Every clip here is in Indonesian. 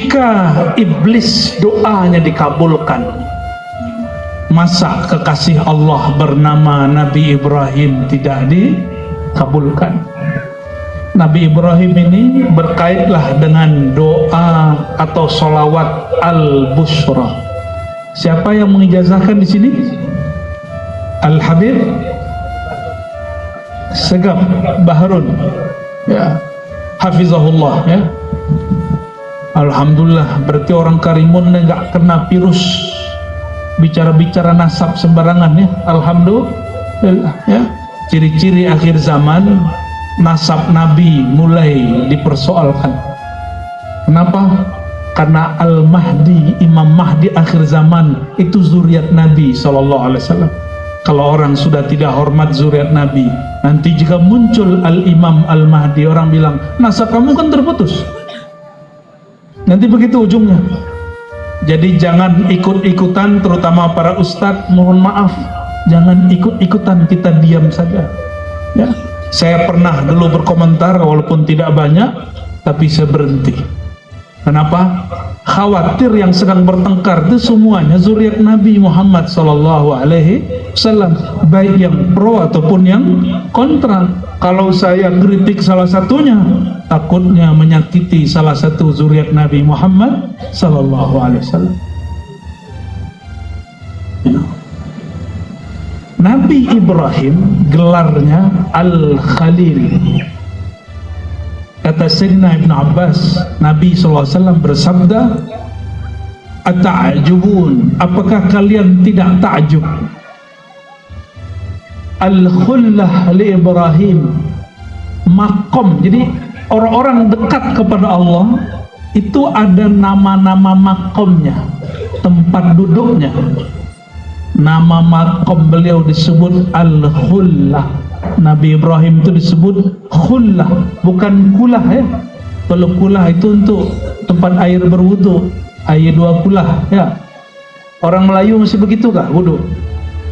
Jika iblis doanya dikabulkan, masa kekasih Allah bernama Nabi Ibrahim tidak dikabulkan? Nabi Ibrahim ini berkaitlah dengan doa atau sholawat al-bushra. Siapa yang mengijazahkan di sini? Al-Habib Segaf Baharun, ya, hafizahullah, ya. Alhamdulillah, berarti orang Karimun nggak kena virus bicara-bicara nasab sembarangan, ya. Alhamdulillah, ya. Ciri-ciri akhir zaman, nasab Nabi mulai dipersoalkan. Kenapa? Karena Al-Mahdi, Imam Mahdi akhir zaman itu zuriat Nabi SAW. Kalau orang sudah tidak hormat zuriat Nabi, nanti jika muncul Al-Imam Al-Mahdi, orang bilang, nasab kamu kan terputus. Nanti begitu ujungnya. Jadi jangan ikut-ikutan, terutama para ustadz, mohon maaf, jangan ikut-ikutan, kita diam saja, ya. Saya pernah dulu berkomentar, walaupun tidak banyak, tapi saya berhenti. Kenapa? Khawatir yang sedang bertengkar itu semuanya zuriat Nabi Muhammad SAW, baik yang pro ataupun yang kontra. Kalau saya kritik salah satunya, takutnya menyakiti salah satu zuriat Nabi Muhammad SAW. Nabi Ibrahim gelarnya Al-Khalil. Kata Sayyidina Ibn Abbas, Nabi SAW bersabda, "Ata'ajubun, apakah kalian tidak takjub? Al-Khullah li Ibrahim, makom." Jadi orang-orang dekat kepada Allah itu ada nama-nama makomnya, tempat duduknya. Nama makom beliau disebut Al-Khullah. Nabi Ibrahim itu disebut khullah, bukan kulah, ya. Kalau kulah itu untuk tempat air berwudu, air dua kulah, ya. Orang Melayu masih begitu kah wudu?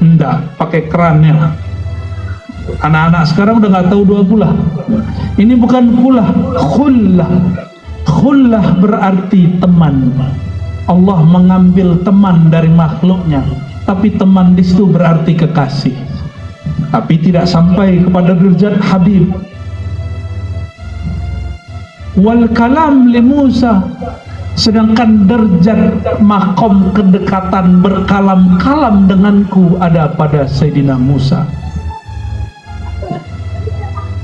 Enggak, pakai kerannya. Anak-anak sekarang udah nggak tahu dua kulah. Ini bukan kulah, khullah. Khullah berarti teman. Allah mengambil teman dari makhluknya, tapi teman di situ berarti kekasih. Tapi tidak sampai kepada derajat Habib. Wal kalam li Musa, sedangkan derajat makom kedekatan berkalam-kalam denganku ada pada Sayyidina Musa.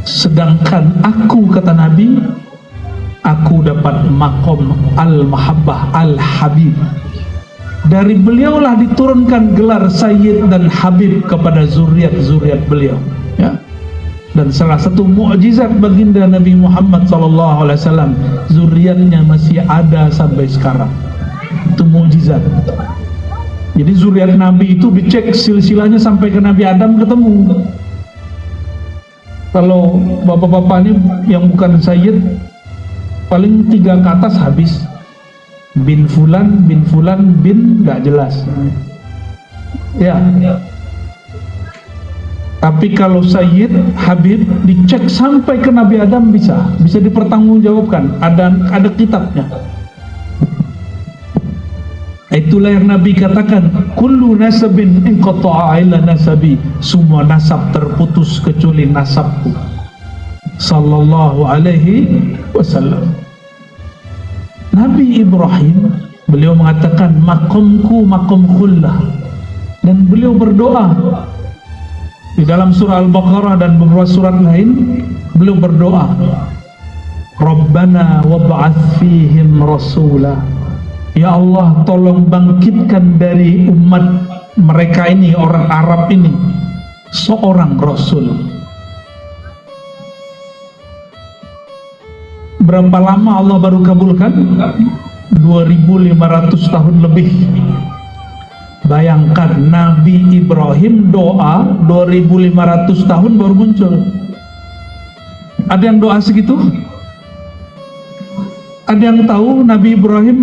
Sedangkan aku, kata Nabi, aku dapat makom al-mahabbah al-habib. Dari beliaulah diturunkan gelar Sayyid dan Habib kepada zuriat-zuriat beliau, ya. Dan salah satu mukjizat baginda Nabi Muhammad SAW, zuriatnya masih ada sampai sekarang. Itu mukjizat. Jadi zuriat Nabi itu dicek silsilahnya sampai ke Nabi Adam ketemu. Kalau bapak-bapak ini yang bukan Sayyid, paling 3 ke atas habis. Bin Fulan, bin gak jelas, ya. Tapi kalau Sayyid, Habib dicek sampai ke Nabi Adam bisa dipertanggungjawabkan, ada kitabnya. Itulah yang Nabi katakan, kullu nasabin inqata'a illa nasabi, semua nasab terputus kecuali nasabku sallallahu alaihi wasallam. Nabi Ibrahim, beliau mengatakan makomku makom khullah, dan beliau berdoa di dalam surah Al-Baqarah dan beberapa surat lain. Beliau berdoa, Rabbana wab'ats fihim rasula, ya Allah tolong bangkitkan dari umat mereka ini, orang Arab ini, seorang Rasul. Berapa lama Allah baru kabulkan? 2500 tahun lebih. Bayangkan Nabi Ibrahim doa 2500 tahun baru muncul. Ada yang doa segitu? Ada yang tahu Nabi Ibrahim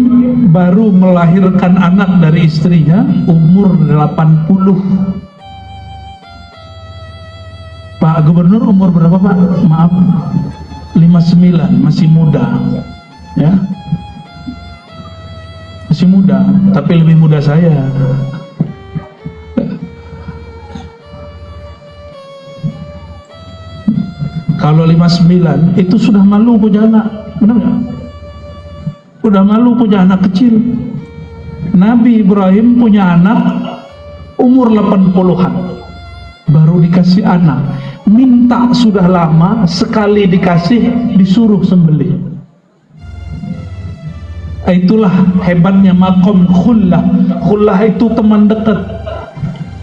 baru melahirkan anak dari istrinya umur 80. Pak Gubernur umur berapa Pak? Maaf, 59, masih muda, ya. masih muda, tapi lebih muda saya. Kalau 59 itu sudah malu punya anak, benar nggak? Udah malu punya anak kecil. Nabi Ibrahim punya anak umur 80-an, baru dikasih anak. Minta sudah lama, sekali dikasih disuruh sembelih. Itulah hebatnya makom khullah. Khullah itu teman dekat.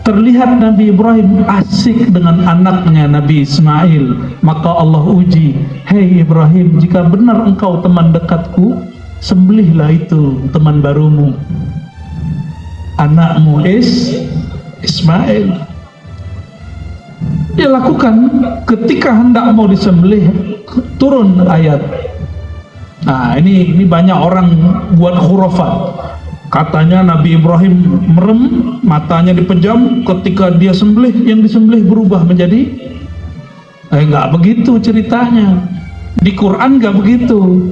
Terlihat Nabi Ibrahim asik dengan anaknya Nabi Ismail. Maka Allah uji, hei Ibrahim, jika benar engkau teman dekatku, sembelihlah itu teman barumu, anakmu Ismail. Dia lakukan. Ketika hendak mau disembelih, turun ayat. Nah, ini banyak orang buat khurafat. Katanya Nabi Ibrahim merem, matanya dipejam, ketika dia sembelih, yang disembelih berubah menjadi nggak begitu ceritanya. Di Quran nggak begitu.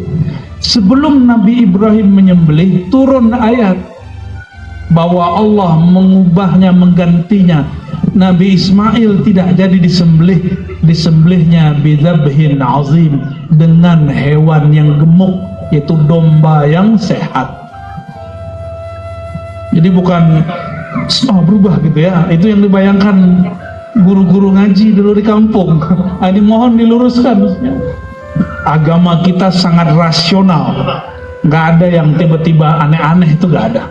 Sebelum Nabi Ibrahim menyembelih, turun ayat bahwa Allah mengubahnya, menggantinya. Nabi Ismail tidak jadi disembelih, disembelihnya bidzabhin azim, dengan hewan yang gemuk, yaitu domba yang sehat. Jadi bukan berubah gitu ya. Itu yang dibayangkan guru-guru ngaji dulu di kampung. Ini mohon diluruskan. Agama kita sangat rasional, nggak ada yang tiba-tiba aneh-aneh, itu nggak ada.